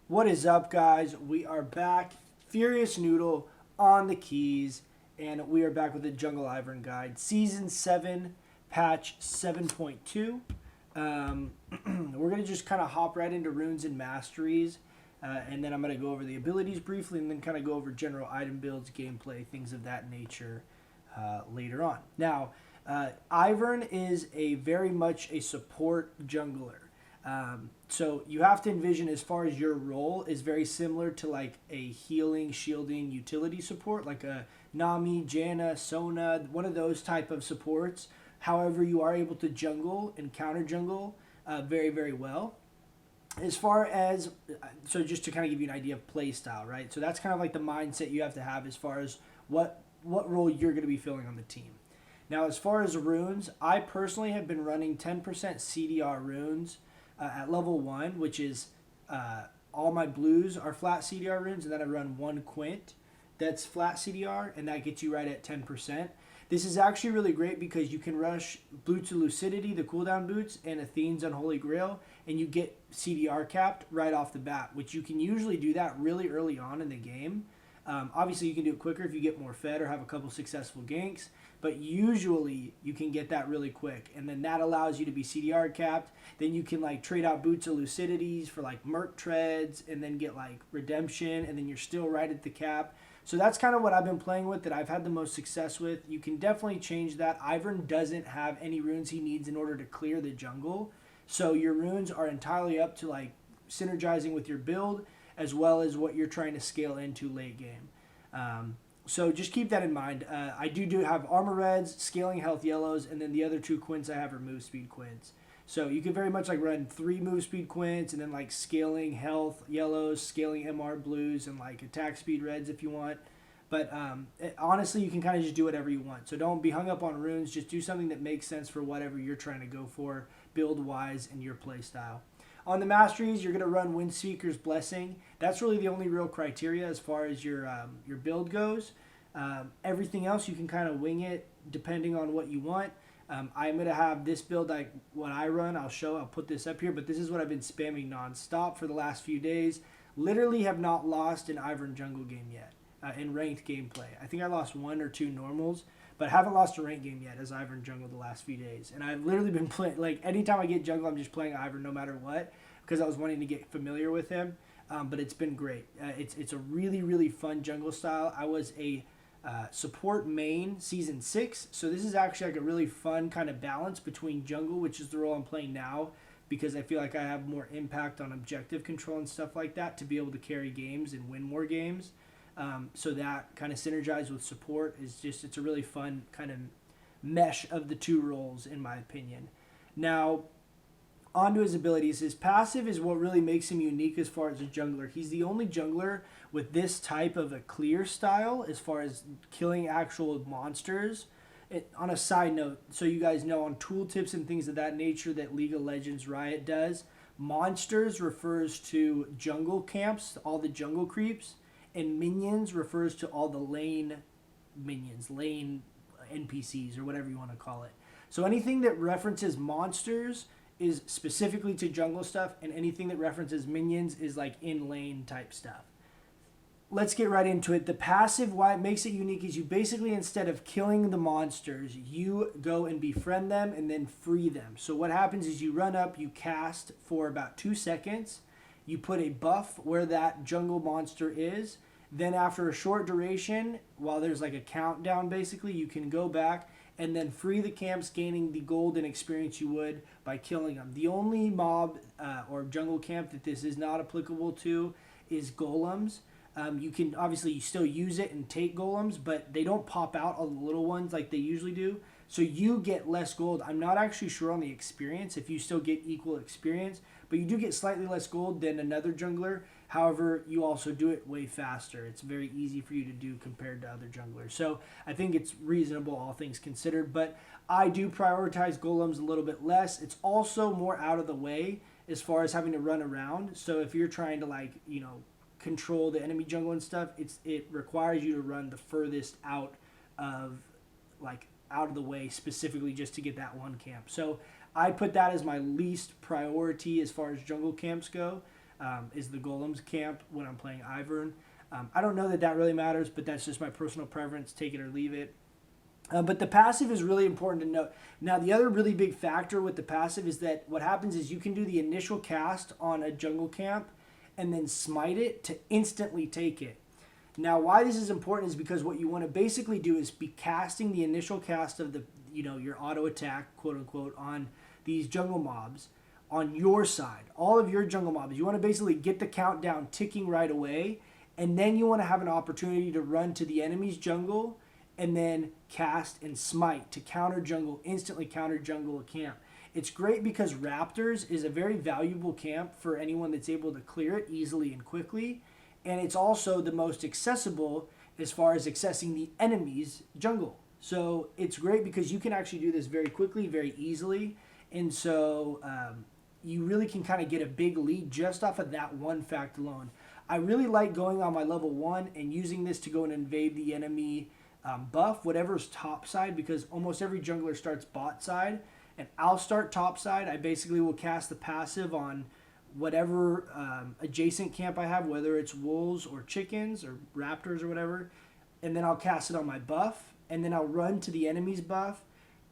What is up, guys? We are back. Furious Noodle on the keys, and we are back with the Jungle Ivern Guide, Season 7, Patch 7.2. We're going to just kind of hop right into runes and masteries, and then I'm going to go over the abilities briefly, and then kind of go over general item builds, gameplay, things of that nature later on. Now, Ivern is very much a support jungler. So you have to envision, as far as your role, is very similar to like a healing, shielding, utility support, like a Nami, Janna, Sona, one of those type of supports. However, you are able to jungle and counter jungle very, very well. As far as, so just to kind of give you an idea of play style, right? So that's kind of like the mindset you have to have as far as what role you're going to be filling on the team. Now, as far as runes, I personally have been running 10% CDR runes at level 1, which is all my blues are flat CDR runes, and then I run one quint that's flat CDR, and that gets you right at 10%. This is actually really great because you can rush Boots of Lucidity, the cooldown boots, and Athene's Unholy Grail, and you get CDR capped right off the bat, which you can usually do that really early on in the game. Obviously, you can do it quicker if you get more fed or have a couple successful ganks, but usually you can get that really quick, and then that allows you to be CDR capped. Then you can like trade out Boots of Lucidities for like Merc Treads, and then get like Redemption, and then you're still right at the cap. So that's kind of what I've been playing with, that I've had the most success with. You can definitely change that. Ivern doesn't have any runes he needs in order to clear the jungle, so your runes are entirely up to like synergizing with your build, as well as what you're trying to scale into late game. So just keep that in mind. I do have armor reds, scaling health yellows, and then the other two quints I have are move speed quints. So you can very much like run 3 move speed quints, and then like scaling health yellows, scaling MR blues, and like attack speed reds if you want. But honestly, you can kind of just do whatever you want. So don't be hung up on runes. Just do something that makes sense for whatever you're trying to go for, build-wise, and your play style. On the masteries, you're going to run Windspeaker's Blessing. That's really the only real criteria as far as your build goes. Everything else, you can kind of wing it depending on what you want. I'm going to have this build, like what I run. I'll put this up here, but this is what I've been spamming nonstop for the last few days. Literally have not lost an Ivern jungle game yet in ranked gameplay. I think I lost 1 or 2 normals, but haven't lost a ranked game yet as Ivern jungle the last few days. And I've literally been playing, like anytime I get jungle, I'm just playing Ivern no matter what, because I was wanting to get familiar with him. But it's been great. It's a really, really fun jungle style. I was a support main season 6, so this is actually like a really fun kind of balance between jungle, which is the role I'm playing now, because I feel like I have more impact on objective control and stuff like that to be able to carry games and win more games. So that kind of synergized with support is just, it's a really fun kind of mesh of the two roles, in my opinion. Now, onto his abilities. His passive is what really makes him unique as far as a jungler. He's the only jungler with this type of a clear style as far as killing actual monsters. On a side note, so you guys know, on tooltips and things of that nature that League of Legends Riot does, monsters refers to jungle camps, all the jungle creeps, and minions refers to all the lane minions, lane NPCs, or whatever you want to call it. So anything that references monsters is specifically to jungle stuff, and anything that references minions is like in lane type stuff. Let's get right into it. The passive, why it makes it unique, is you basically, instead of killing the monsters, you go and befriend them and then free them. So what happens is you run up, you cast for about 2 seconds, you put a buff where that jungle monster is, then after a short duration, while there's like a countdown basically, you can go back and then free the camps, gaining the gold and experience you would by killing them. The only mob or jungle camp that this is not applicable to is golems. You can obviously still use it and take golems, but they don't pop out all the little ones like they usually do. So you get less gold. I'm not actually sure on the experience if you still get equal experience, but you do get slightly less gold than another jungler. However, you also do it way faster. It's very easy for you to do compared to other junglers. So I think it's reasonable, all things considered, but I do prioritize golems a little bit less. It's also more out of the way as far as having to run around. So if you're trying to, like, you know, control the enemy jungle and stuff, it requires you to run the furthest out of the way, specifically just to get that one camp. So I put that as my least priority as far as jungle camps go. is the Golems camp when I'm playing Ivern. I don't know that that really matters, but that's just my personal preference. Take it or leave it. But the passive is really important to note. Now, the other really big factor with the passive is that what happens is you can do the initial cast on a jungle camp and then smite it to instantly take it. Now, why this is important is because what you want to basically do is be casting the initial cast of the, your auto attack, quote unquote, on these jungle mobs on your side, all of your jungle mobs. You want to basically get the countdown ticking right away, and then you want to have an opportunity to run to the enemy's jungle and then cast and smite to instantly counter jungle a camp. It's great because Raptors is a very valuable camp for anyone that's able to clear it easily and quickly. And it's also the most accessible as far as accessing the enemy's jungle. So it's great because you can actually do this very quickly, very easily. And so you really can kind of get a big lead just off of that one fact alone. I really like going on my level 1 and using this to go and invade the enemy buff, whatever's top side, because almost every jungler starts bot side. And I'll start top side. I basically will cast the passive on whatever adjacent camp I have, whether it's wolves or chickens or raptors or whatever, and then I'll cast it on my buff, and then I'll run to the enemy's buff,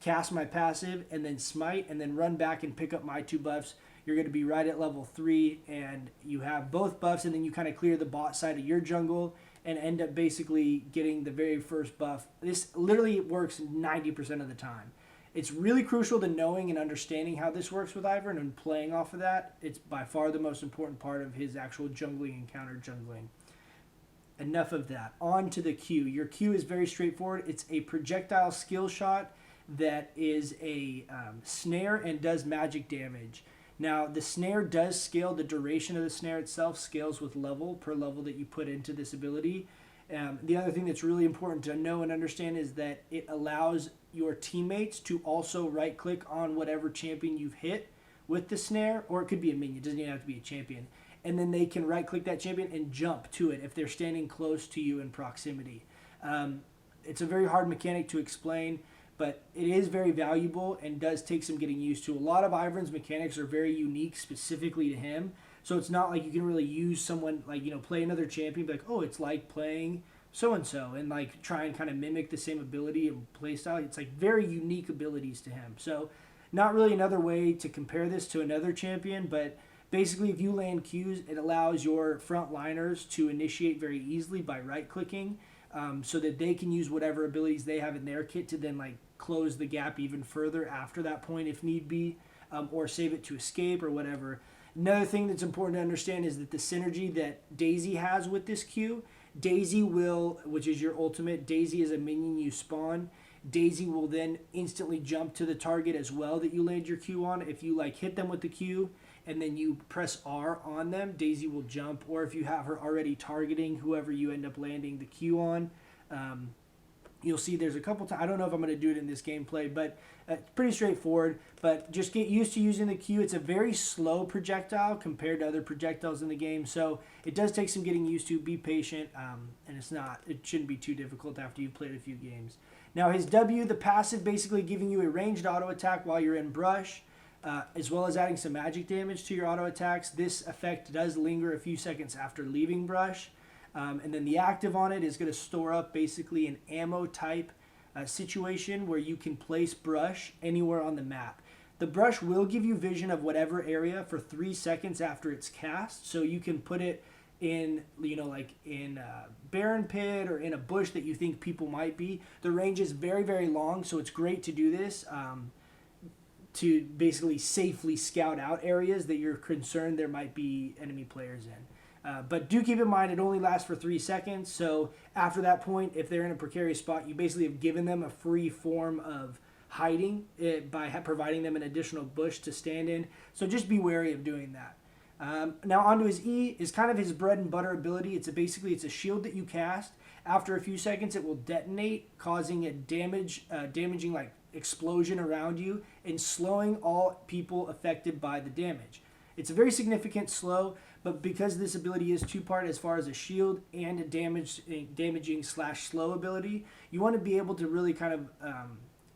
cast my passive, and then smite, and then run back and pick up my 2 buffs. You're going to be right at level 3, and you have both buffs, and then you kind of clear the bot side of your jungle and end up basically getting the very first buff. This literally works 90% of the time. It's really crucial to knowing and understanding how this works with Ivern and playing off of that. It's by far the most important part of his actual jungling and counter jungling. Enough of that. On to the Q. Your Q is very straightforward. It's a projectile skill shot that is a snare and does magic damage. Now, the snare does scale. The duration of the snare itself scales with level per level that you put into this ability. The other thing that's really important to know and understand is that it allows your teammates to also right-click on whatever champion you've hit with the snare, or it could be a minion. It doesn't even have to be a champion. And then they can right-click that champion and jump to it if they're standing close to you in proximity. It's a very hard mechanic to explain, but it is very valuable and does take some getting used to. A lot of Ivern's mechanics are very unique specifically to him. So it's not like you can really use someone, like, play another champion, be like, oh, it's like playing so-and-so, and like try and kind of mimic the same ability and play style. It's like very unique abilities to him. So not really another way to compare this to another champion, but basically if you land Qs, it allows your front liners to initiate very easily by right-clicking so that they can use whatever abilities they have in their kit to then like close the gap even further after that point if need be, or save it to escape or whatever. Another thing that's important to understand is that the synergy that Daisy has with this Q, Daisy will, which is your ultimate, Daisy is a minion you spawn. Daisy will then instantly jump to the target as well that you land your Q on. If you like hit them with the Q and then you press R on them, Daisy will jump. Or if you have her already targeting whoever you end up landing the Q on, you'll see there's a couple times. I don't know if I'm going to do it in this gameplay, but it's pretty straightforward. But just get used to using the Q. It's a very slow projectile compared to other projectiles in the game, so it does take some getting used to. Be patient, and it shouldn't be too difficult after you've played a few games. Now his W, the passive, basically giving you a ranged auto attack while you're in brush, as well as adding some magic damage to your auto attacks. This effect does linger a few seconds after leaving brush. And then the active on it is going to store up basically an ammo type situation where you can place brush anywhere on the map. The brush will give you vision of whatever area for 3 seconds after it's cast. So you can put it in, like in a barren pit or in a bush that you think people might be. The range is very, very long, so it's great to do this to basically safely scout out areas that you're concerned there might be enemy players in. But do keep in mind it only lasts for 3 seconds, so after that point, if they're in a precarious spot, you basically have given them a free form of hiding by providing them an additional bush to stand in, so just be wary of doing that. Now onto his E is kind of his bread and butter ability. It's a shield that you cast. After a few seconds, it will detonate, causing a damaging like explosion around you and slowing all people affected by the damage. It's a very significant slow, but because this ability is two-part as far as a shield and a damaging/slow ability, you want to be able to really kind of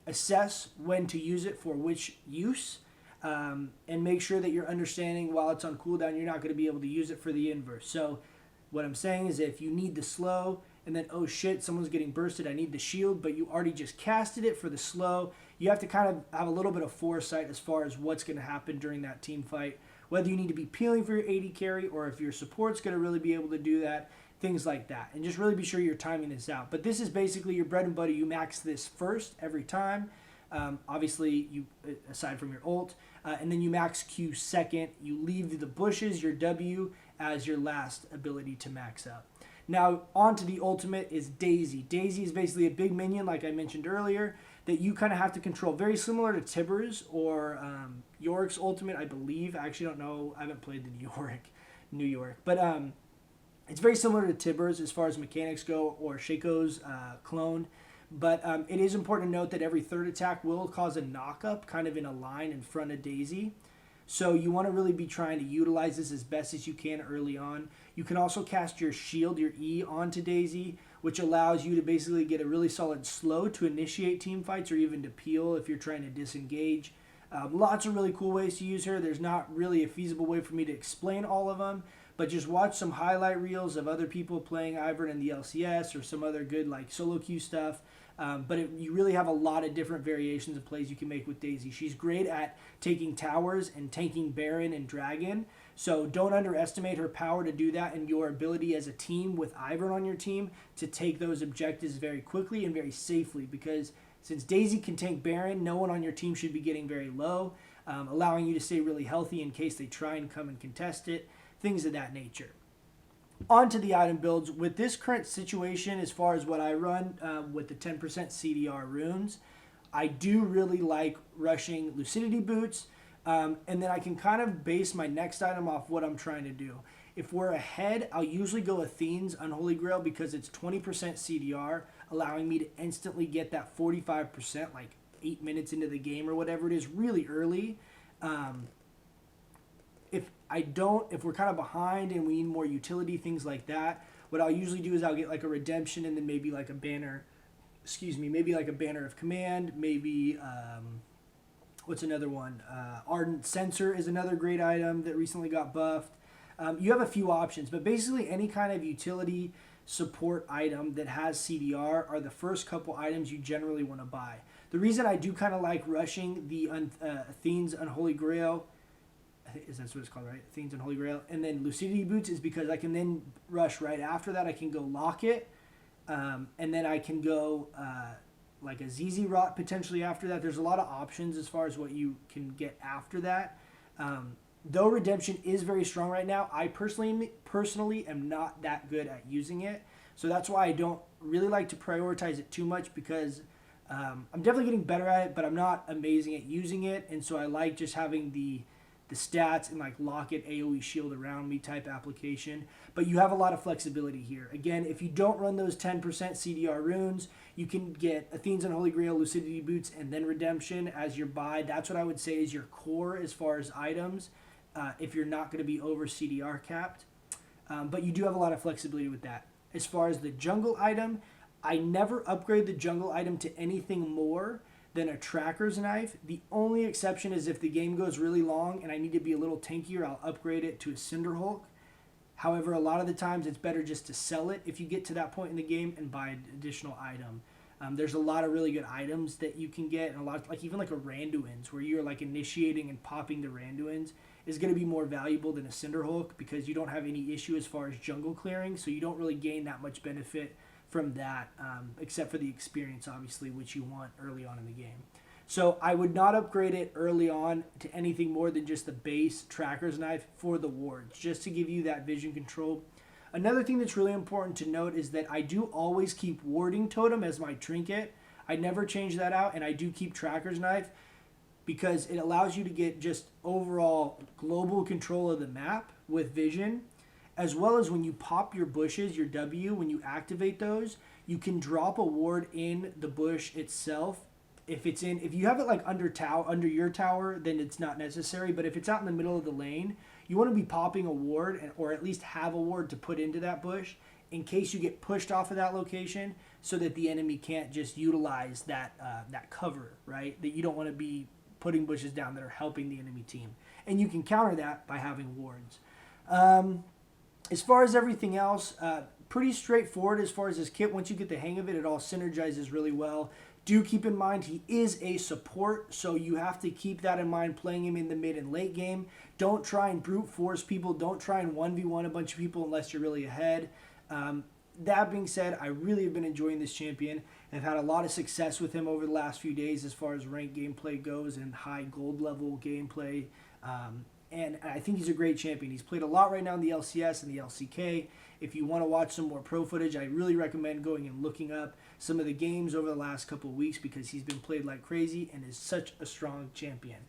assess when to use it for which use. and make sure that you're understanding while it's on cooldown, you're not going to be able to use it for the inverse. So what I'm saying is if you need the slow and then, oh shit, someone's getting bursted, I need the shield, but you already just casted it for the slow, you have to kind of have a little bit of foresight as far as what's going to happen during that team fight. Whether you need to be peeling for your AD carry or if your support's going to really be able to do that, things like that. And just really be sure you're timing this out. But this is basically your bread and butter. You max this first every time. Obviously, you aside from your ult. And then you max Q second. You leave the bushes, your W, as your last ability to max out. Now, on to the ultimate is Daisy. Daisy is basically a big minion, like I mentioned earlier, that you kind of have to control. Very similar to Tibbers or Yorick's ultimate, I believe. I actually don't know. I haven't played the New York. But it's very similar to Tibbers as far as mechanics go, or Shaco's clone. But it is important to note that every third attack will cause a knock-up kind of in a line in front of Daisy. So you want to really be trying to utilize this as best as you can early on. You can also cast your shield, your E, onto Daisy, which allows you to basically get a really solid slow to initiate team fights or even to peel if you're trying to disengage. Lots of really cool ways to use her. There's not really a feasible way for me to explain all of them, but just watch some highlight reels of other people playing Ivern in the LCS or some other good like solo queue stuff. You really have a lot of different variations of plays you can make with Daisy. She's great at taking towers and tanking Baron and Dragon. So don't underestimate her power to do that and your ability as a team with Ivern on your team to take those objectives very quickly and very safely, because since Daisy can tank Baron, no one on your team should be getting very low, allowing you to stay really healthy in case they try and come and contest it, things of that nature. On to the item builds. With this current situation, as far as what I run with the 10% CDR runes, I do really like rushing Lucidity Boots, and then I can kind of base my next item off what I'm trying to do. If we're ahead, I'll usually go Athene's Unholy Grail because it's 20% CDR, allowing me to instantly get that 45% like 8 minutes into the game or whatever it is, really early. If we're kind of behind and we need more utility, things like that, what I'll usually do is I'll get like a redemption and then maybe like a banner, maybe like a banner of command, maybe, what's another one? Ardent Sensor is another great item that recently got buffed. You have a few options, but basically any kind of utility support item that has CDR are the first couple items you generally want to buy. The reason I do kind of like rushing the Athene's Unholy Grail, is that what it's called, right? Athene's Unholy Grail, and then Lucidity Boots is because I can then rush right after that. I can go lock it, and then I can go like a ZZ Rot potentially after that. There's a lot of options as far as what you can get after that. Though Redemption is very strong right now, I personally am not that good at using it. So that's why I don't really like to prioritize it too much, because I'm definitely getting better at it, but I'm not amazing at using it. And so I like just having the stats and like locket AoE shield around me type application. But you have a lot of flexibility here. Again, if you don't run those 10% CDR runes, you can get Athene's Unholy Grail, Lucidity Boots, and then Redemption as your buy. That's what I would say is your core as far as items, if you're not going to be over CDR capped. But you do have a lot of flexibility with that. As far as the jungle item, I never upgrade the jungle item to anything more than a Tracker's Knife. The only exception is if the game goes really long and I need to be a little tankier, I'll upgrade it to a Cinder Hulk. However, a lot of the times it's better just to sell it if you get to that point in the game and buy an additional item. There's a lot of really good items that you can get, and a lot, like even like a Randuin's, where you're like initiating and popping the Randuin's is going to be more valuable than a Cinder Hulk, because you don't have any issue as far as jungle clearing, so you don't really gain that much benefit from that, except for the experience, obviously, which you want early on in the game. So I would not upgrade it early on to anything more than just the base Tracker's Knife for the wards, just to give you that vision control. Another thing that's really important to note is that I do always keep Warding Totem as my trinket. I never change that out, and I do keep Tracker's Knife because it allows you to get just overall global control of the map with vision, as well as when you pop your bushes, your W, when you activate those, you can drop a ward in the bush itself. If you have it like under your tower, then it's not necessary. But if it's out in the middle of the lane, you want to be popping a ward, or at least have a ward to put into that bush in case you get pushed off of that location, so that the enemy can't just utilize that cover, right? That you don't want to be putting bushes down that are helping the enemy team. And you can counter that by having wards. As far as everything else, pretty straightforward as far as his kit. Once you get the hang of it, it all synergizes really well. Do keep in mind he is a support, so you have to keep that in mind playing him in the mid and late game. Don't try and brute force people. Don't try and 1v1 a bunch of people unless you're really ahead. That being said, I really have been enjoying this champion. I've had a lot of success with him over the last few days as far as ranked gameplay goes and high gold level gameplay. And I think he's a great champion. He's played a lot right now in the LCS and the LCK. If you want to watch some more pro footage, I really recommend going and looking up some of the games over the last couple of weeks because he's been played like crazy and is such a strong champion.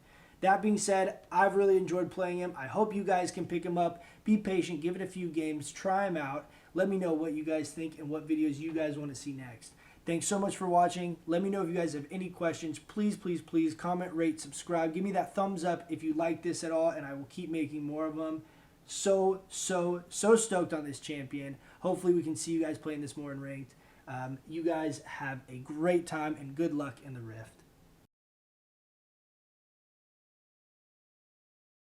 That being said, I've really enjoyed playing him. I hope you guys can pick him up. Be patient. Give it a few games. Try him out. Let me know what you guys think and what videos you guys want to see next. Thanks so much for watching. Let me know if you guys have any questions. Please, please, please comment, rate, subscribe. Give me that thumbs up if you like this at all, and I will keep making more of them. So stoked on this champion. Hopefully we can see you guys playing this more in ranked. You guys have a great time, and good luck in the Rift.